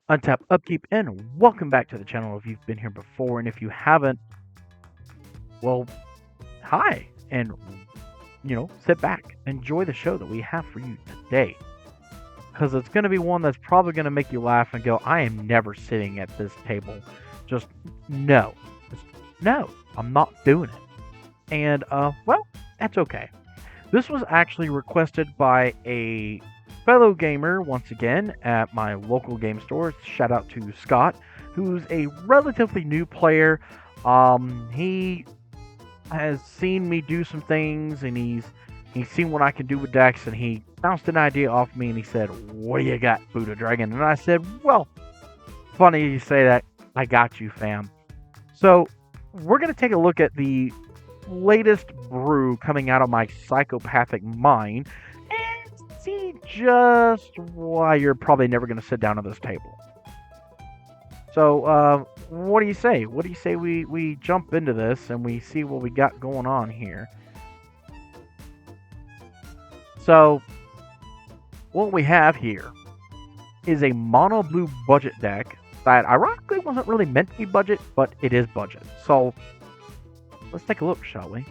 Untap Upkeep, and welcome back to the channel if you've been here before, and if you haven't, well, hi, and sit back, enjoy the show that we have for you today, because it's going to be one that's probably going to make you laugh and go, I am never sitting at this table. Just no. Just, no, I'm not doing it. And, well, that's okay. This was actually requested by a fellow gamer once again at my local game store. Shout out to Scott, who's a relatively new player. He has seen me do some things, and he's seen what I can do with decks, and he bounced an idea off me, and he said, "What do you got, Buddha Dragon?" And I said, "Well, funny you say that. I got you, fam." So we're gonna take a look at the latest brew coming out of my psychopathic mind and see just why you're probably never going to sit down at this table. So, what do you say? What do you say we jump into this and we see what we got going on here? So, what we have here is a mono blue budget deck that ironically wasn't really meant to be budget, but it is budget. So, let's take a look, shall we?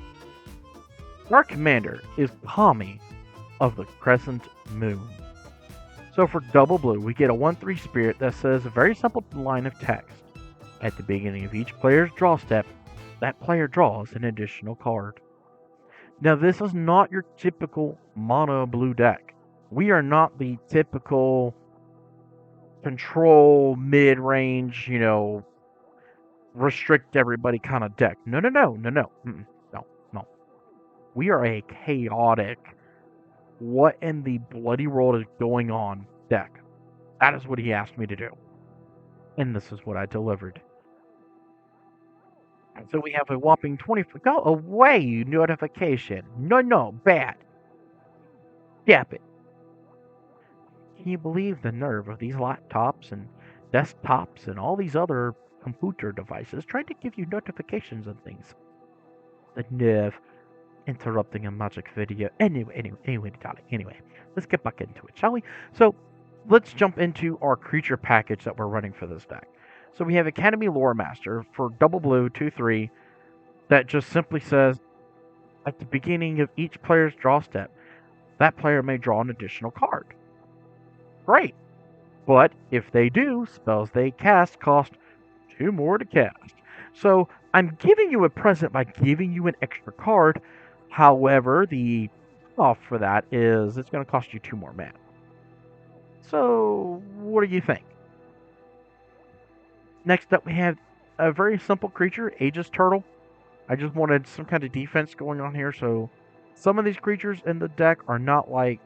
Our commander is Kami of the Crescent Moon. So for double blue, we get a 1/3 spirit that says a very simple line of text. At the beginning of each player's draw step, that player draws an additional card. Now this is not your typical mono blue deck. We are not the typical control mid-range, restrict everybody kind of deck. No. We are a chaotic, what in the bloody world is going on deck. That is what he asked me to do. And this is what I delivered. And so we have a whopping 20. Go away, you notification. No, bad. Stop it. Can you believe the nerve of these laptops and desktops and all these other computer devices trying to give you notifications and things? The nerve. Interrupting a magic video. Anyway, darling. Anyway, let's get back into it, shall we? So, let's jump into our creature package that we're running for this deck. So we have Academy Lore Master for double blue, 2/3, that just simply says, at the beginning of each player's draw step, that player may draw an additional card. Great. But if they do, spells they cast cost 2 more to cast. So I'm giving you a present by giving you an extra card. However, the off for that is it's going to cost you 2 more mana. So, what do you think? Next up, we have a very simple creature, Aegis Turtle. I just wanted some kind of defense going on here. So, some of these creatures in the deck are not like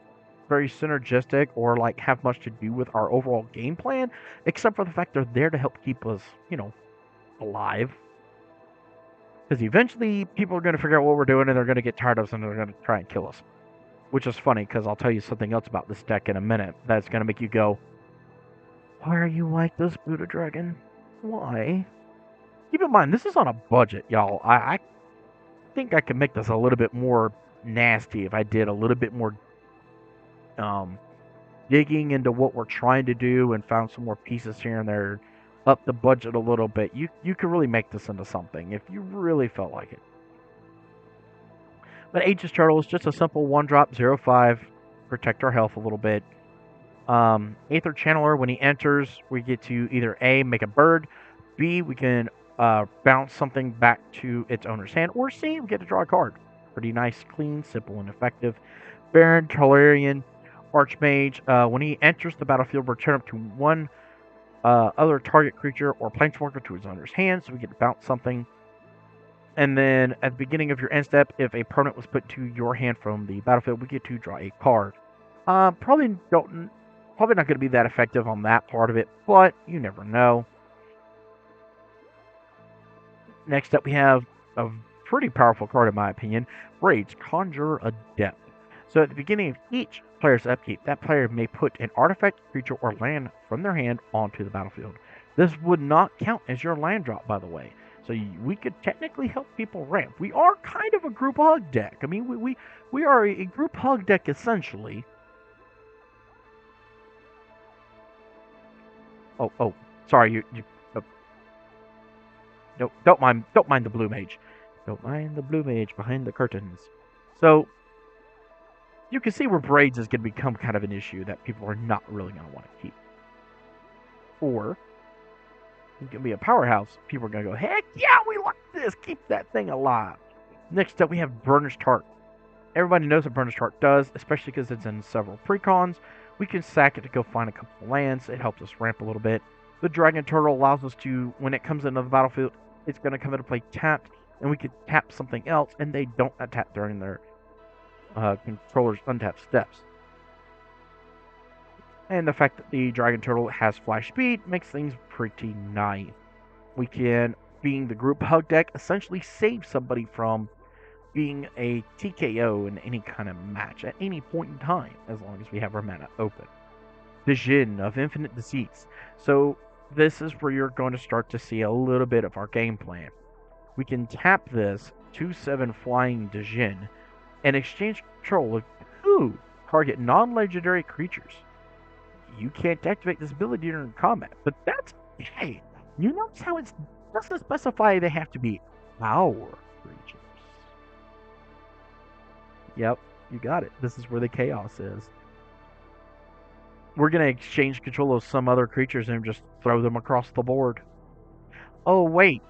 very synergistic or like have much to do with our overall game plan, except for the fact they're there to help keep us, alive. Because eventually people are going to figure out what we're doing and they're going to get tired of us and they're going to try and kill us. Which is funny because I'll tell you something else about this deck in a minute that's going to make you go, why are you like this, Buddha Dragon? Why? Keep in mind, this is on a budget, y'all. I think I could make this a little bit more nasty if I did a little bit more digging into what we're trying to do and found some more pieces here and there. Up the budget a little bit, you could really make this into something if you really felt like it. But Aegis Turtle is just a simple 1-drop, 0/5, protect our health a little bit. Aether Channeler, when he enters, we get to either A, make a bird, B, we can bounce something back to its owner's hand, or C, we get to draw a card. Pretty nice, clean, simple, and effective. Baron, Tolarian, Archmage, when he enters the battlefield, return up to 1 other target creature or planeswalker to his owner's hand, so we get to bounce something. And then at the beginning of your end step, if a permanent was put to your hand from the battlefield, we get to draw a card. Probably not going to be that effective on that part of it, but you never know. Next up, we have a pretty powerful card in my opinion, Rage Conjurer Adept. So at the beginning of each player's upkeep, that player may put an artifact, creature, or land from their hand onto the battlefield. This would not count as your land drop, by the way. So we could technically help people ramp. We are kind of a group hug deck. I mean, we are a group hug deck essentially. Oh, sorry, no, don't mind the blue mage. Don't mind the blue mage behind the curtains. So you can see where braids is going to become kind of an issue that people are not really going to want to keep. Or it's going to be a powerhouse. People are going to go, heck yeah, we like this. Keep that thing alive. Next up, we have Burnished Heart. Everybody knows what Burnished Heart does, especially because it's in several precons. We can sack it to go find a couple of lands. It helps us ramp a little bit. The Dragon Turtle allows us to, when it comes into the battlefield, it's going to come into play tapped, and we could tap something else, and they don't attack during their controller's untapped steps. And the fact that the Dragon Turtle has flash speed makes things pretty nice. We can, being the group hug deck, essentially save somebody from being a TKO in any kind of match at any point in time, as long as we have our mana open. The Jin of Infinite Deceits. So this is where you're going to start to see a little bit of our game plan. We can tap this 2/7 flying Djinn and exchange control of 2 target non-legendary creatures. You can't activate this ability during combat, but that's okay. You notice how it doesn't specify they have to be our creatures. Yep, you got it. This is where the chaos is. We're going to exchange control of some other creatures and just throw them across the board. Oh, wait.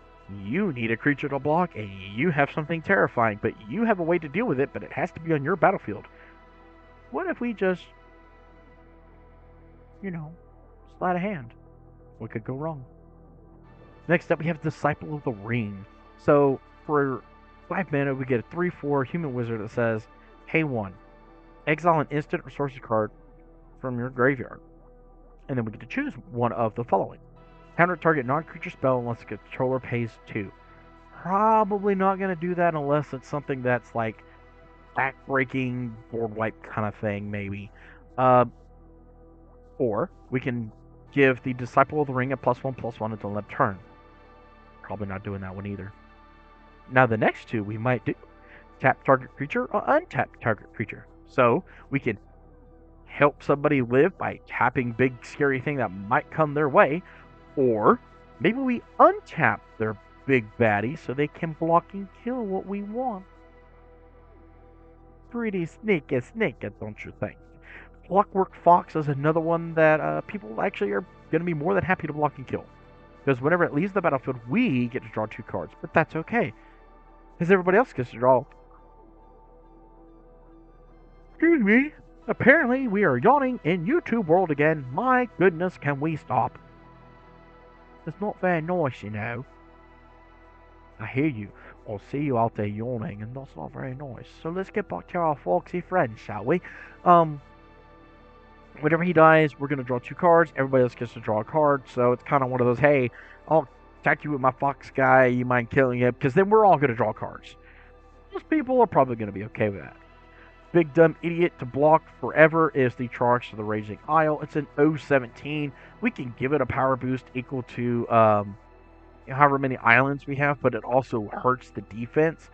You need a creature to block, and you have something terrifying, but you have a way to deal with it, but it has to be on your battlefield. What if we just, sleight of hand? What could go wrong? Next up, we have Disciple of the Ring. So, for 5 mana, we get a 3/4 human wizard that says, Hey 1, exile an instant resources card from your graveyard. And then we get to choose one of the following. Counter target non-creature spell unless the controller pays 2. Probably not going to do that unless it's something that's like back-breaking, board wipe kind of thing, maybe. Or we can give the Disciple of the Ring a +1/+1 until end turn. Probably not doing that one either. Now the next two we might do. Tap target creature or untap target creature. So we can help somebody live by tapping big scary thing that might come their way. Or maybe we untap their big baddie so they can block and kill what we want. Pretty sneaky, don't you think? Clockwork Fox is another one that people actually are going to be more than happy to block and kill. Because whenever it leaves the battlefield, we get to draw 2 cards. But that's okay. Because everybody else gets to draw. Excuse me. Apparently, we are yawning in YouTube world again. My goodness, can we stop? It's not very nice, you know. I hear you. I'll see you out there yawning, and that's not very nice. So let's get back to our foxy friend, shall we? Whenever he dies, we're going to draw 2 cards. Everybody else gets to draw a card. So it's kind of one of those, hey, I'll attack you with my fox guy. You mind killing him? Because then we're all going to draw cards. Most people are probably going to be okay with that. Big Dumb Idiot to block forever is the Charge to the Raging Isle. It's an 0/17. We can give it a power boost equal to however many islands we have, but it also hurts the defense.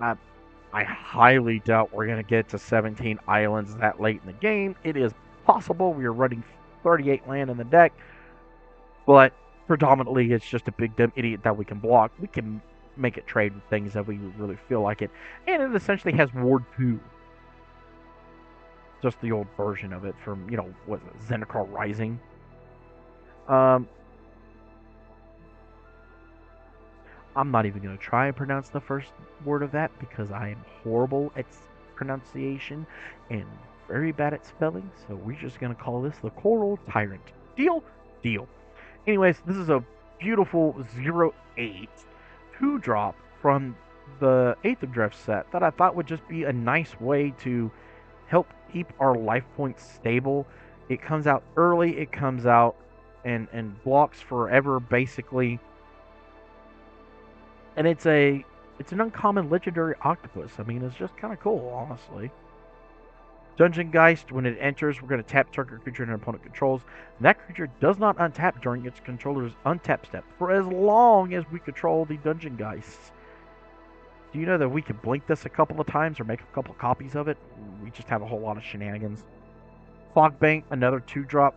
I highly doubt we're going to get to 17 islands that late in the game. It is possible. We are running 38 land in the deck, but predominantly it's just a Big Dumb Idiot that we can block. We can make it trade with things that we really feel like it. And it essentially has Ward 2. Just the old version of it from, what is it, Zendikar Rising. I'm not even going to try and pronounce the first word of that because I am horrible at pronunciation and very bad at spelling. So we're just going to call this the Coral Tyrant. Deal? Deal. Anyways, this is a beautiful 0/8 2-drop from the 8th of Drift set that I thought would just be a nice way to help keep our life points stable. It comes out early. It comes out and blocks forever, basically. And it's an uncommon legendary octopus. I mean, it's just kind of cool, honestly. Dungeon Geist, when it enters, we're going to tap target creature an opponent controls. And that creature does not untap during its controller's untap step for as long as we control the Dungeon Geists. Do you know that we can blink this a couple of times or make a couple copies of it? We just have a whole lot of shenanigans. Fogbank, another 2-drop.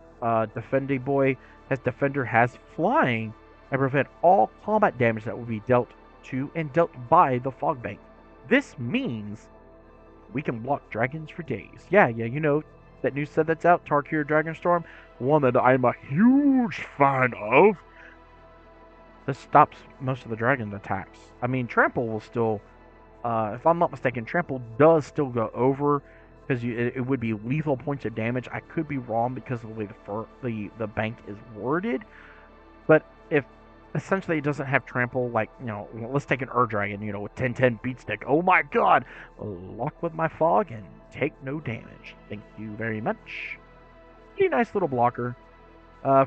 Defender has flying and prevent all combat damage that will be dealt to and dealt by the fog bank. This means we can block dragons for days. Yeah, you know that new set that's out, Tarkir Dragonstorm, one that I'm a huge fan of. This stops most of the dragon attacks. I mean, Trample will still, if I'm not mistaken, Trample does still go over because it would be lethal points of damage. I could be wrong because of the way the bank is worded, but if essentially it doesn't have Trample, like, you know, let's take an Dragon, you know, with 10-10 beat stick. Oh my god! Lock with my fog and take no damage. Thank you very much. Pretty nice little blocker.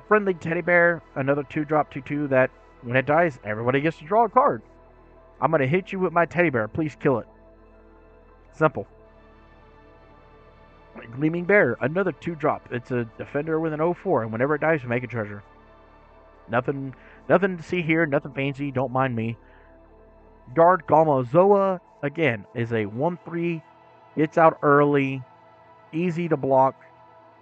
Friendly Teddy Bear, another 2-drop 2/2 that when it dies, everybody gets to draw a card. I'm going to hit you with my Teddy Bear. Please kill it. Simple. Gleaming Bear, another 2-drop. It's a defender with an 0/4, and whenever it dies, you make a treasure. Nothing to see here, nothing fancy, don't mind me. Guard Gamazoa, again, is a 1/3, gets out early, easy to block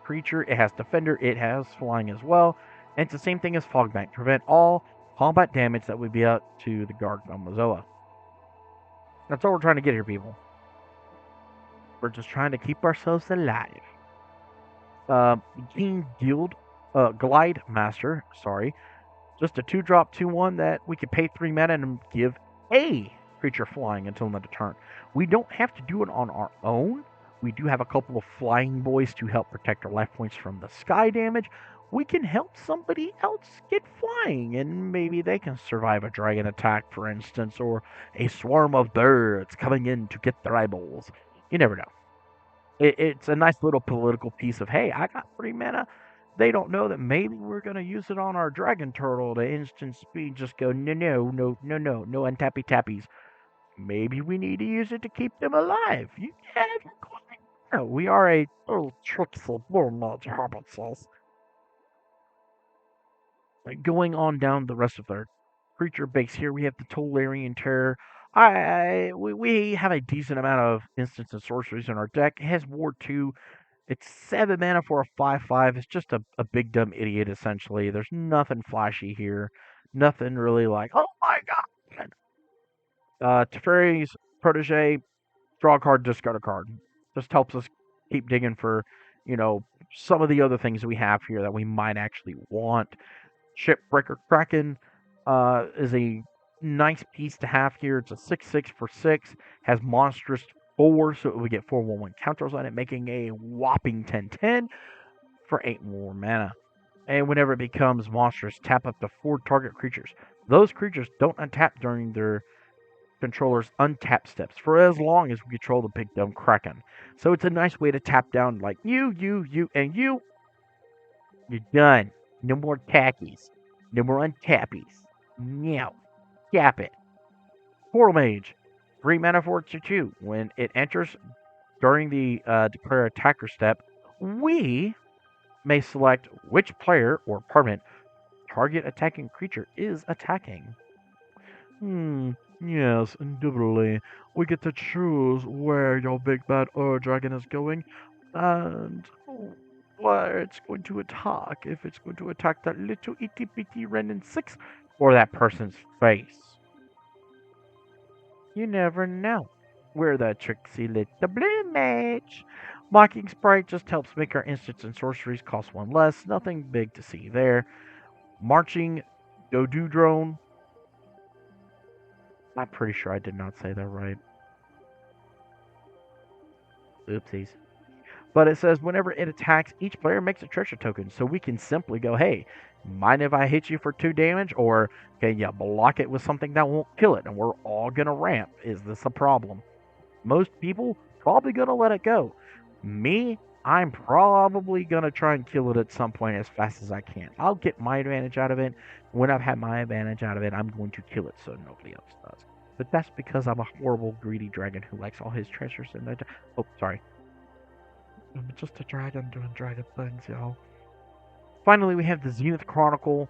creature. It has defender, it has flying as well, and it's the same thing as Fogbank. Prevent all combat damage that would be out to the Guard Gamazoa. That's all we're trying to get here, people. We're just trying to keep ourselves alive. King Glide Master, sorry. Just a 2-drop 2/1 that we could pay 3 mana and give a creature flying until end of turn. We don't have to do it on our own. We do have a couple of flying boys to help protect our life points from the sky damage. We can help somebody else get flying, and maybe they can survive a dragon attack, for instance, or a swarm of birds coming in to get their eyeballs. You never know. It's a nice little political piece of, hey, I got 3 mana. They don't know that maybe we're going to use it on our dragon turtle to instant speed. Just go, no untappy tappies. Maybe we need to use it to keep them alive. You can't. No, we are a little tricksy little nudge hobbitses. Going on down the rest of their creature base here, we have the Tolarian Terror. We have a decent amount of instants and sorceries in our deck. It has Ward 2. It's 7 mana for a 5/5. It's just a big dumb idiot, essentially. There's nothing flashy here. Nothing really like, oh my god. Teferi's Protege, draw a card, discard a card. Just helps us keep digging for, you know, some of the other things we have here that we might actually want. Shipbreaker Kraken is a nice piece to have here. It's a 6/6 for 6. Has monstrous 4, so we get 4/1/1 counters on it, making a whopping 10/10 for 8 more mana. And whenever it becomes monstrous, tap up to 4 target creatures. Those creatures don't untap during their controller's untap steps for as long as we control the big dumb Kraken. So it's a nice way to tap down like you, and you. You're done. No more tackies. No more untappies. Meow. Tap it. Portal Mage. 3 mana for 2/2. When it enters during the declare attacker step, we may select which player or permanent target attacking creature is attacking. Yes, indubitably. We get to choose where your big bad dragon is going and where it's going to attack. If it's going to attack that little itty bitty Renin 6 or that person's face. You never know. We're the tricksy little blue mage. Mocking Sprite just helps make our instants and sorceries cost 1 less. Nothing big to see there. Marching Dodu Drone. I'm pretty sure I did not say that right. Oopsies. But it says whenever it attacks, each player makes a treasure token. So we can simply go, hey, mind if I hit you for 2 damage? Or can you block it with something that won't kill it? And we're all going to ramp. Is this a problem? Most people probably going to let it go. Me, I'm probably going to try and kill it at some point as fast as I can. I'll get my advantage out of it. When I've had my advantage out of it, I'm going to kill it so nobody else does. But that's because I'm a horrible, greedy dragon who likes all his treasures in there. Oh, sorry. I'm just a dragon doing dragon things, y'all. Finally, we have the Zenith Chronicle.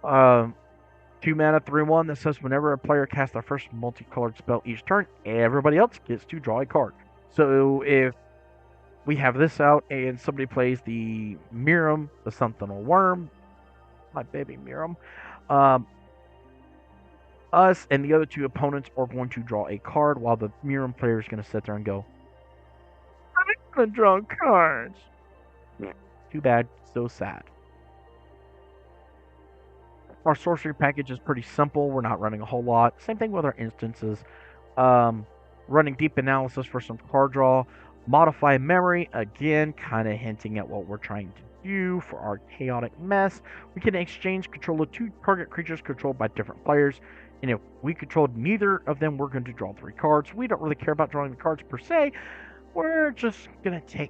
2 mana, 3/1 that says whenever a player casts their first multicolored spell each turn, everybody else gets to draw a card. So if we have this out, and somebody plays the Miram, the Sentinel Worm, my baby Miram. Um, us and the other two opponents are going to draw a card, while the Miram player is going to sit there and go, I'm going to draw cards. Too bad, so sad. Our sorcery package is pretty simple. We're not running a whole lot. Same thing with our instances. Running deep analysis for some card draw. Modify memory, again, kind of hinting at what we're trying to do for our chaotic mess. We can exchange control of 2 target creatures controlled by different players. And if we controlled neither of them, we're going to draw 3 cards. We don't really care about drawing the cards per se. We're just going to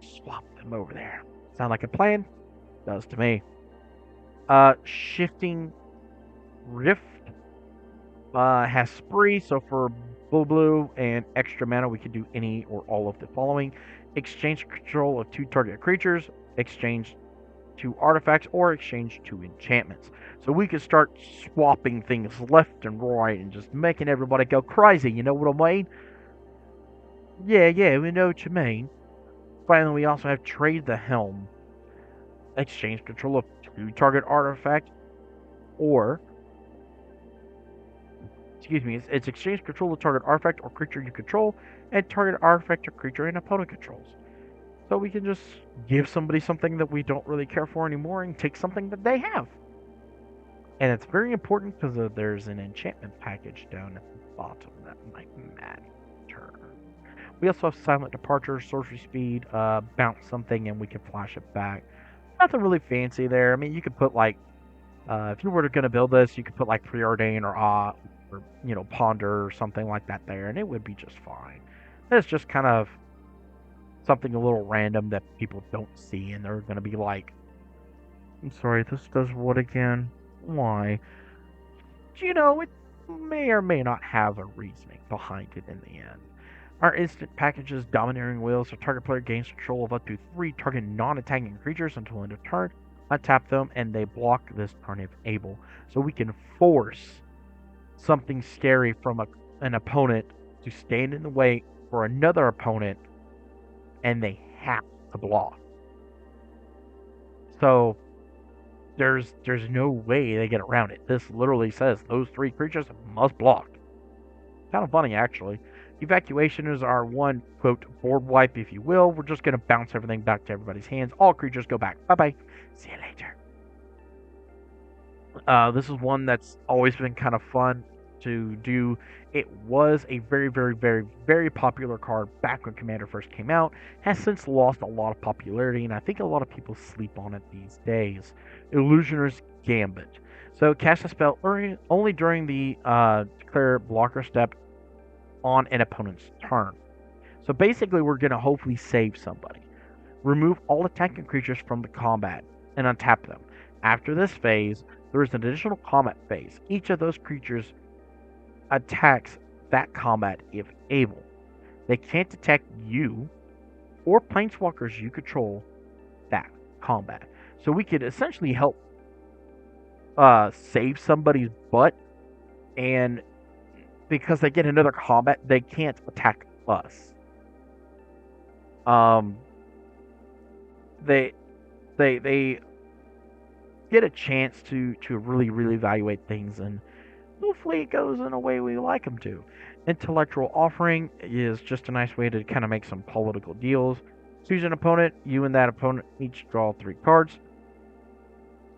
swap them over there. Sound like a plan? Does to me. Shifting Rift has spree, so for blue and extra mana we can do any or all of the following. Exchange control of 2 target creatures, exchange 2 artifacts, or exchange 2 enchantments. So we can start swapping things left and right and just making everybody go crazy, you know what I mean? Yeah, we know what you mean. Finally, we also have Trade the Helm. Exchange control of 2 target artifact, or it's exchange control of target artifact or creature you control, and target artifact or creature an opponent controls. So we can just give somebody something that we don't really care for anymore and take something that they have. And it's very important because there's an enchantment package down at the bottom that might matter. We also have silent departure, sorcery speed, bounce something, and we can flash it back. Nothing really fancy there. I mean, you could put like, if you were going to build this, you could put like Preordain or Ponder or something like that there, and it would be just fine. It's just kind of something a little random that people don't see, and they're going to be like, I'm sorry, this does what again? Why? It may or may not have a reasoning behind it in the end. Our instant packages Domineering Will, so target player gains control of up to 3 target non-attacking creatures until end of turn. Untap them, and they block this turn if able. So we can force something scary from an opponent to stand in the way for another opponent, and they have to block. So there's no way they get around it. This literally says those 3 creatures must block. Kind of funny, actually. Evacuation is our one, quote, board wipe, if you will. We're just going to bounce everything back to everybody's hands. All creatures go back. Bye-bye. See you later. This is one that's always been kind of fun to do. It was a very, very, very, very popular card back when Commander first came out. Has since lost a lot of popularity, and I think a lot of people sleep on it these days. Illusioner's Gambit. So cast a spell only during the declare blocker step on an opponent's turn. So basically, we're going to hopefully save somebody. Remove all attacking creatures from the combat and untap them. After this phase, there is an additional combat phase. Each of those creatures attacks that combat if able. They can't attack you or planeswalkers you control that combat. So we could essentially help save somebody's butt, and because they get another combat, they can't attack us. They get a chance to really, really evaluate things, and hopefully it goes in a way we like them to. Intellectual Offering is just a nice way to kind of make some political deals. Choose an opponent. You and that opponent each draw 3 cards.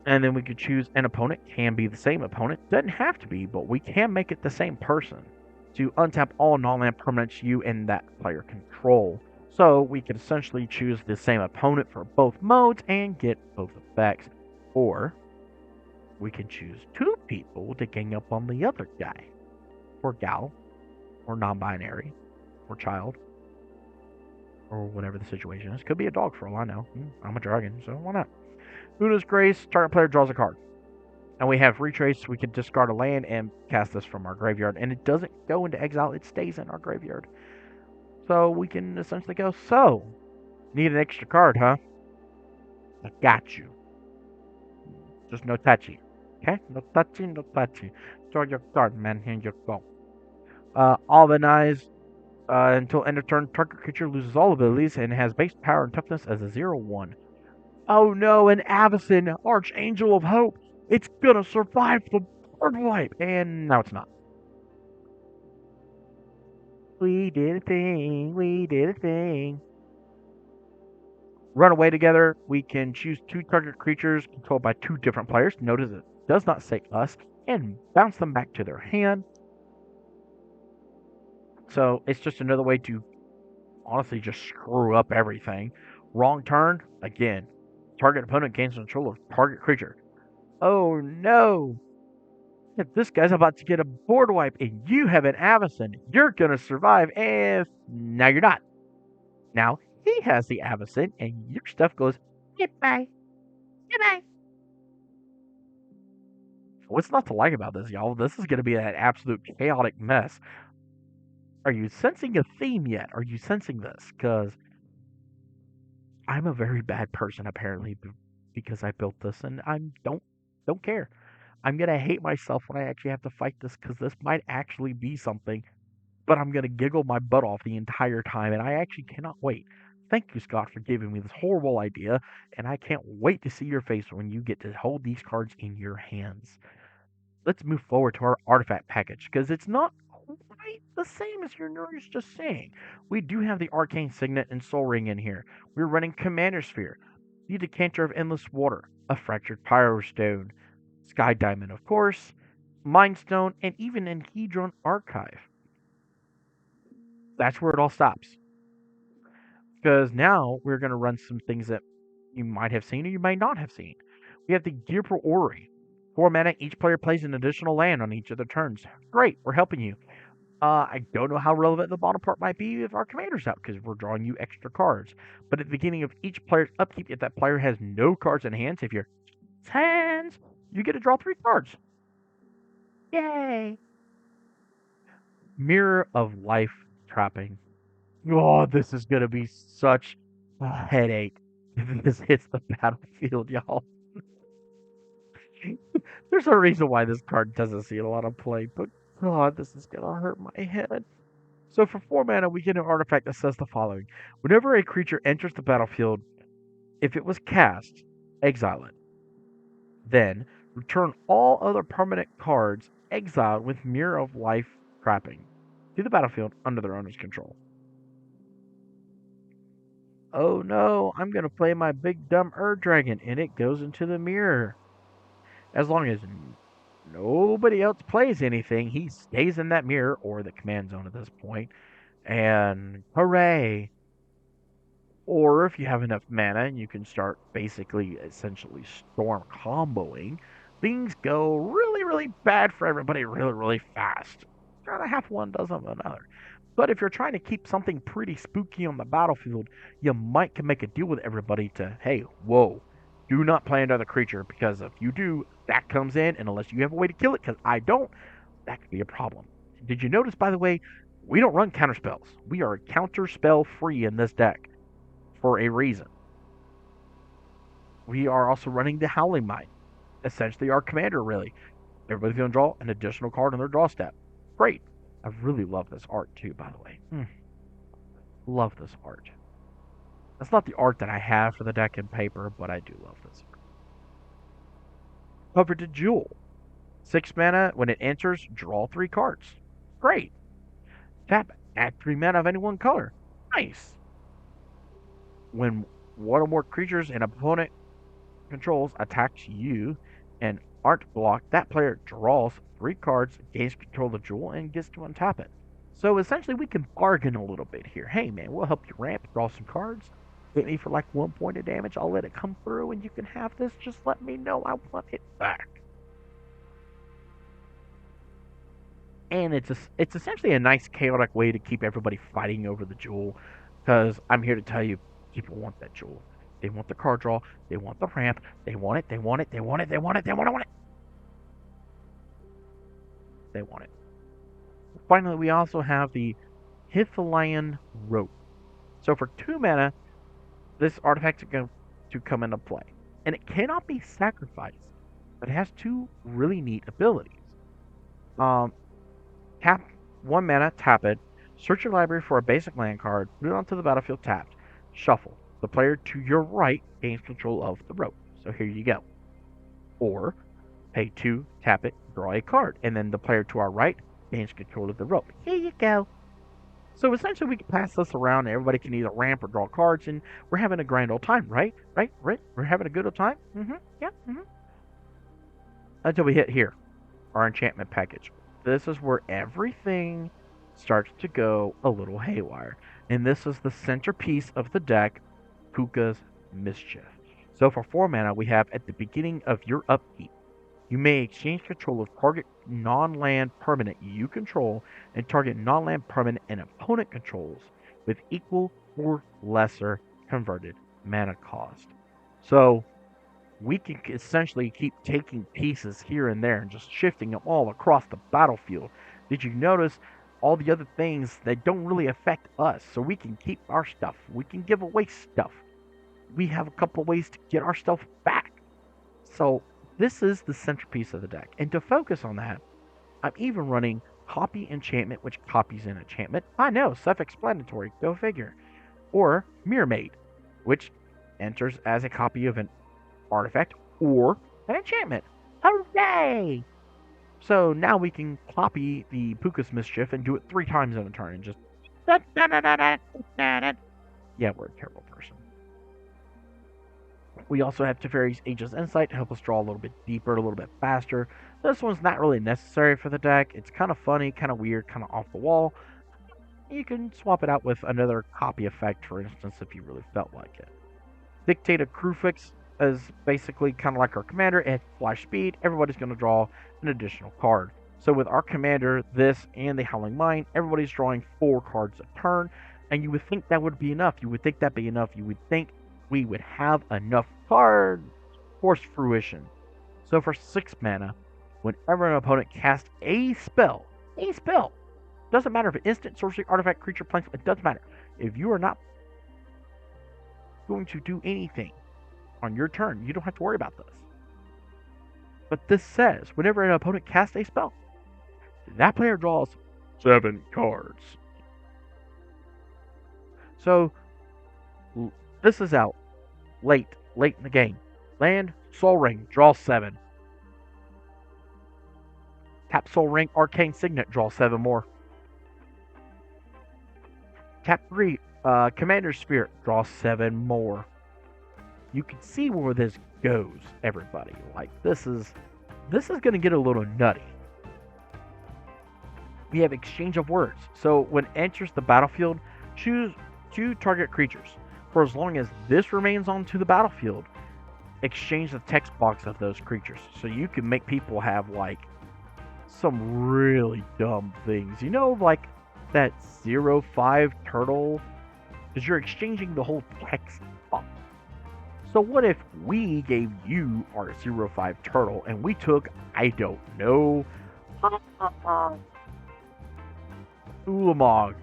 And then we could choose an opponent. Can be the same opponent. Doesn't have to be, but we can make it the same person. To untap all non-land permanents you and that player control. So we can essentially choose the same opponent for both modes and get both effects. Or we can choose 2 people to gang up on the other guy. Or gal. Or non-binary. Or child. Or whatever the situation is. Could be a dog for all I know. I'm a dragon, so why not? Una's Grace, target player draws a card. And we have Retrace. We can discard a land and cast this from our graveyard. And it doesn't go into exile. It stays in our graveyard. So we can essentially go, so, need an extra card, huh? I got you. Just no touchy. Okay? No touchy, no touchy. Draw your card, man. Here you go. Albanize. Until end of turn, target creature loses all abilities and has base power and toughness as a 0/1. Oh no, an Avacyn, Archangel of Hope. It's gonna survive the board wipe. And now it's not. We did a thing. We did a thing. Run away together. We can choose 2 target creatures controlled by 2 different players. Notice it does not say us. And bounce them back to their hand. So it's just another way to honestly just screw up everything. Wrong turn. Again, target opponent gains control of target creature. Oh no! If this guy's about to get a board wipe and you have an Avacyn, you're gonna survive. And now you're not. Now he has the Avacyn, and your stuff goes goodbye, goodbye. What's not to like about this, y'all? This is gonna be an absolute chaotic mess. Are you sensing a theme yet? Are you sensing this? Because I'm a very bad person apparently because I built this, and I don't care. I'm gonna hate myself when I actually have to fight this because this might actually be something, but I'm gonna giggle my butt off the entire time, and I actually cannot wait. Thank you, Scott, for giving me this horrible idea, and I can't wait to see your face when you get to hold these cards in your hands. Let's move forward to our artifact package because it's not quite the same as your nerd just saying. We do have the Arcane Signet and Soul Ring in here. We're running Commander Sphere, the Decanter of Endless Water, a Fractured Pyrostone, Sky Diamond, of course, Mind Stone, and even an Hedron Archive. That's where it all stops. Because now we're going to run some things that you might have seen or you might not have seen. We have the Gear Pro Orrery. 4 mana, each player plays an additional land on each of their turns. Great, we're helping you. I don't know how relevant the bottom part might be if our commander's out, because we're drawing you extra cards. But at the beginning of each player's upkeep, if that player has no cards in hand, if you're hands, you get to draw 3 cards. Yay! Mirror of Life Trapping. Oh, this is gonna be such a headache if this hits the battlefield, y'all. There's a reason why this card doesn't see a lot of play, but God, this is gonna hurt my head. So for 4 mana, we get an artifact that says the following. Whenever a creature enters the battlefield, if it was cast, exile it. Then, return all other permanent cards exiled with Mirror of Life trapping to the battlefield under their owner's control. Oh no, I'm going to play my big dumb Dragon, and it goes into the mirror. As long as nobody else plays anything, he stays in that mirror, or the command zone at this point, and hooray! Or if you have enough mana and you can start basically essentially storm comboing, things go really, really bad for everybody really, really fast. Kind of half one dozen of another. But if you're trying to keep something pretty spooky on the battlefield, you might can make a deal with everybody to, hey, whoa, do not play another creature, because if you do, that comes in, and unless you have a way to kill it, because I don't, that could be a problem. Did you notice, by the way, we don't run counter spells. We are counter spell free in this deck for a reason. We are also running the Howling Might, essentially our commander, really. Everybody's going to draw an additional card on their draw step. Great. I really love this art, too, by the way. Love this art. That's not the art that I have for the deck in paper, but I do love this art. Covered to Jewel. 6 mana, when it enters, draw 3 cards. Great. Tap, add 3 mana of any one color. Nice. When one or more creatures an opponent controls attacks you and aren't blocked, that player draws 3 cards, gains control of the jewel, and gets to untap it. So essentially, we can bargain a little bit here. Hey, man, we'll help you ramp, draw some cards, hit me for like 1 point of damage. I'll let it come through, and you can have this. Just let me know I want it back. And it's essentially a nice chaotic way to keep everybody fighting over the jewel, because I'm here to tell you, people want that jewel. They want the card draw. They want the ramp. They want it. They want it. They want it. They want it. They want it. They want it. Finally, we also have the Hythalion Rope. So for 2 mana, this artifact is going to come into play. And it cannot be sacrificed, but it has 2 really neat abilities. Tap 1 mana, tap it, Search your library for a basic land card, put it onto the battlefield tapped, shuffle. The player to your right gains control of the rope. So here you go. Or pay 2, tap it, draw a card, and then the player to our right gains control of the rope. Here you go. So essentially, we can pass this around, and everybody can either ramp or draw cards, and we're having a grand old time, right? Right? We're having a good old time? Yeah, Until we hit here, our enchantment package. This is where everything starts to go a little haywire. And this is the centerpiece of the deck, Puka's Mischief. So for 4 mana, we have at the beginning of your upkeep, you may exchange control of target non-land permanent you control and target non-land permanent and opponent controls with equal or lesser converted mana cost. So we can essentially keep taking pieces here and there and just shifting them all across the battlefield. Did you notice all the other things that don't really affect us? So we can keep our stuff. We can give away stuff. We have a couple of ways to get our stuff back. So this is the centerpiece of the deck. And to focus on that, I'm even running Copy Enchantment, which copies an enchantment. I know, self-explanatory, go figure. Or Mirror Maid, which enters as a copy of an artifact or an enchantment. Hooray! So now we can copy the Puka's Mischief and do it 3 times in a turn and just... Yeah, we're a terrible person. We also have Teferi's Ageless Insight to help us draw a little bit deeper, a little bit faster. This one's not really necessary for the deck. It's kind of funny, kind of weird, kind of off the wall. You can swap it out with another copy effect, for instance, if you really felt like it. Dictated Crewfix is basically kind of like our commander. It has flash speed. Everybody's going to draw an additional card. So with our commander, this, and the Howling Mine, everybody's drawing 4 cards a turn. And you would think that would be enough. You would think that'd be enough. You would think we would have enough cards for fruition. So for 6 mana, whenever an opponent casts a spell, doesn't matter if it's instant, sorcery, artifact, creature, planes, it doesn't matter. If you are not going to do anything on your turn, you don't have to worry about this. But this says, whenever an opponent casts a spell, that player draws 7 cards. So, this is out late in the game. Land, Soul Ring, draw 7. Tap Soul Ring, Arcane Signet, draw 7 more. Tap 3, Commander's Spirit, draw 7 more. You can see where this goes, everybody. Like, this is going to get a little nutty. We have Exchange of Words. So, when it enters the battlefield, choose 2 target creatures. For as long as this remains onto the battlefield, exchange the text box of those creatures. So you can make people have, like, some really dumb things. You know, like that 0-5 turtle? Because you're exchanging the whole text box. So what if we gave you our 0-5 turtle and we took, I don't know, Ulamog.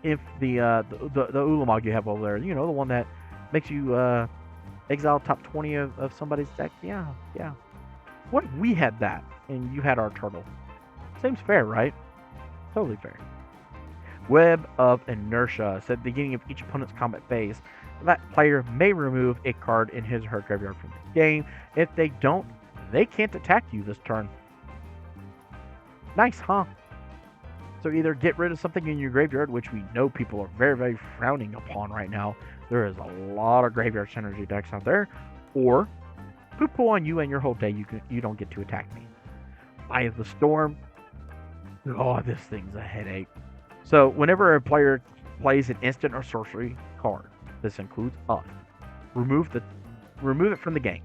If the Ulamog you have over there, you know, the one that makes you exile top 20 of somebody's deck. Yeah. What if we had that and you had our turtle? Seems fair, right? Totally fair. Web of Inertia. So at the beginning of each opponent's combat phase, that player may remove a card in his or her graveyard from the game. If they don't, they can't attack you this turn. Nice, huh? So either get rid of something in your graveyard, which we know people are very, very frowning upon right now. There is a lot of graveyard synergy decks out there. Or poo-poo on you and your whole day. You don't get to attack me. Eye of the Storm. Oh, this thing's a headache. So whenever a player plays an instant or sorcery card, this includes us, remove it from the game.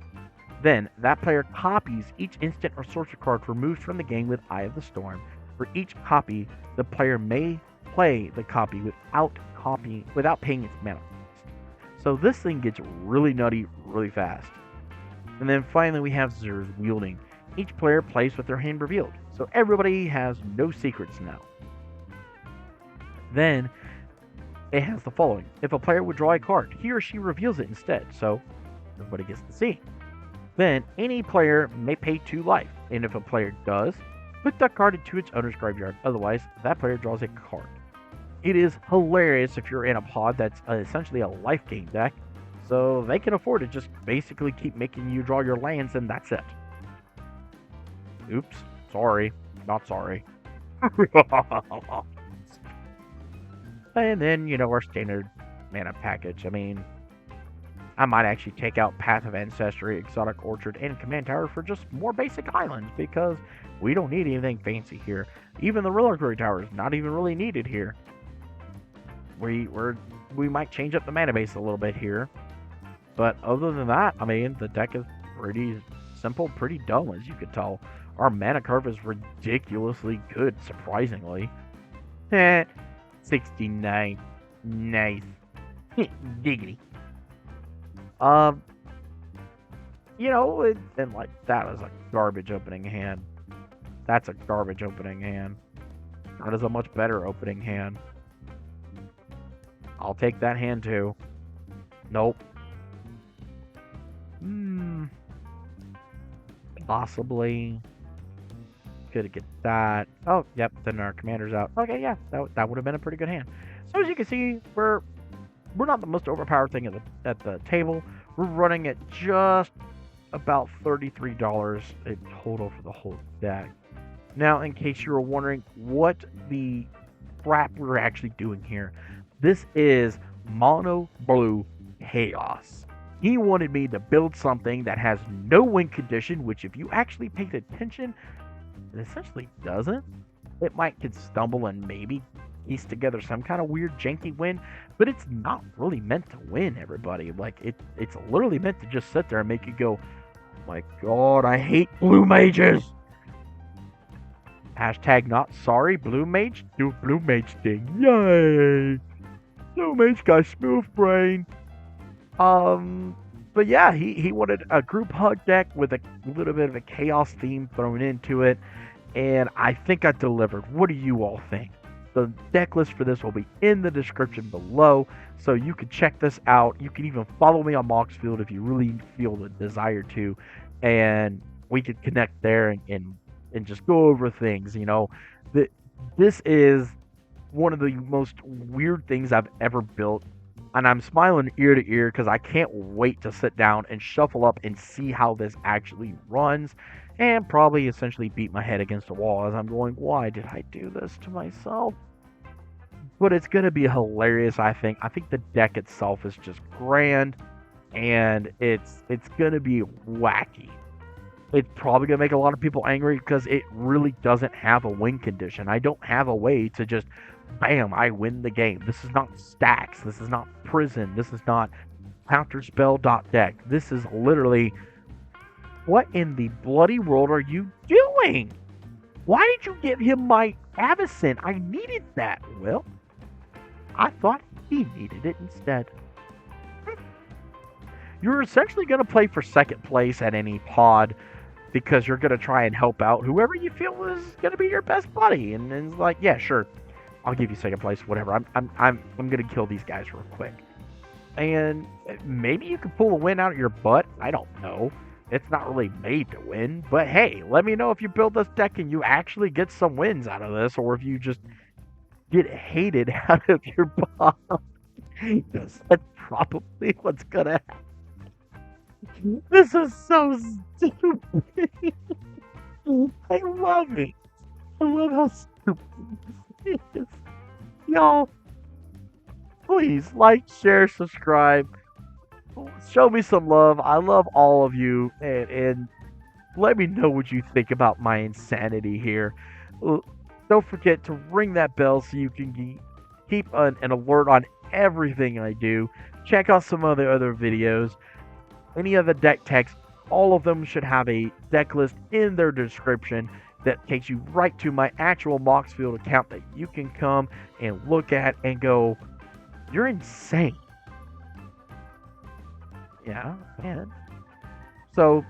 Then that player copies each instant or sorcery card removed from the game with Eye of the Storm. For each copy, the player may play the copy without paying its mana cost. So this thing gets really nutty really fast. And then finally we have Zer's Wielding. Each player plays with their hand revealed, so everybody has no secrets now. Then it has the following. If a player would draw a card, he or she reveals it instead, so everybody gets to see. Then any player may pay 2 life, and if a player does, put that card into its owner's graveyard. Otherwise, that player draws a card. It is hilarious if you're in a pod that's essentially a life gain deck, so they can afford to just basically keep making you draw your lands, and that's it. Oops, sorry, not sorry. And then, our standard mana package. I mean, I might actually take out Path of Ancestry, Exotic Orchard, and Command Tower for just more basic islands, because we don't need anything fancy here. Even the Reliquary Tower is not even really needed here. We might change up the mana base a little bit here, but other than that, I mean, the deck is pretty simple, pretty dumb, as you could tell. Our mana curve is ridiculously good, surprisingly. 69. Nice. Diggity. And like, that is a garbage opening hand. That's a garbage opening hand. That is a much better opening hand. I'll take that hand too. Nope. Possibly. Could get that. Oh, yep. Then our commander's out. Okay, yeah. That would have been a pretty good hand. So as you can see, we're not the most overpowered thing at the table. We're running at just about $33 in total for the whole deck. Now, in case you were wondering what the crap we're actually doing here, this is Mono Blue Chaos. He wanted me to build something that has no win condition, which if you actually paid attention, it essentially doesn't. It might could stumble and maybe piece together some kind of weird janky win, but it's not really meant to win, everybody. Like, it's literally meant to just sit there and make you go, oh my god, I hate blue mages. Hashtag not sorry, blue mage. Do blue mage thing. Yay! Blue mage got smooth brain. But yeah, he wanted a group hug deck with a little bit of a chaos theme thrown into it, and I think I delivered. What do you all think? The deck list for this will be in the description below, so you can check this out. You can even follow me on Moxfield if you really feel the desire to, and we could connect there and just go over things. This is one of the most weird things I've ever built, and I'm smiling ear to ear because I can't wait to sit down and shuffle up and see how this actually runs, and probably essentially beat my head against the wall as I'm going, why did I do this to myself? But it's going to be hilarious, I think. I think the deck itself is just grand, and it's going to be wacky. It's probably going to make a lot of people angry because it really doesn't have a win condition. I don't have a way to just, bam, I win the game. This is not stacks. This is not prison. This is not counterspell.deck. This is literally, what in the bloody world are you doing? Why did you give him my Avacyn? I needed that. Well, I thought he needed it instead. You're essentially going to play for second place at any pod because you're going to try and help out whoever you feel is going to be your best buddy. And it's like, yeah, sure, I'll give you second place, whatever. I'm going to kill these guys real quick. And maybe you can pull a win out of your butt. I don't know. It's not really made to win. But hey, let me know if you build this deck and you actually get some wins out of this, or if you just get hated out of your pod. Because that's probably what's going to happen. This is so stupid. I love it. I love how stupid this is. Y'all, please like, share, subscribe. Show me some love. I love all of you. And let me know what you think about my insanity here. Don't forget to ring that bell so you can keep an alert on everything I do. Check out some of the other videos. Any of the deck techs, all of them should have a deck list in their description that takes you right to my actual Moxfield account that you can come and look at and go, you're insane. Yeah, man. So,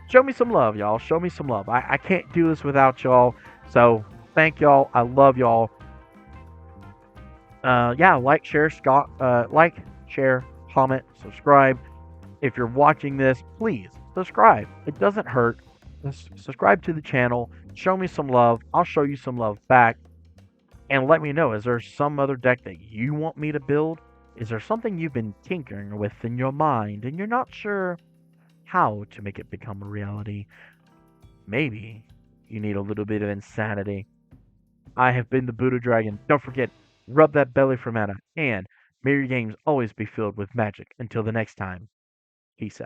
show me some love, y'all. Show me some love. I can't do this without y'all. So, thank y'all. I love y'all. Yeah, like, share, comment, subscribe. If you're watching this, please subscribe. It doesn't hurt. Subscribe to the channel. Show me some love. I'll show you some love back. And let me know, is there some other deck that you want me to build? Is there something you've been tinkering with in your mind and you're not sure how to make it become a reality? Maybe you need a little bit of insanity. I have been the Buddha Dragon. Don't forget, rub that belly for mana, and may your games always be filled with magic. Until the next time, peace out.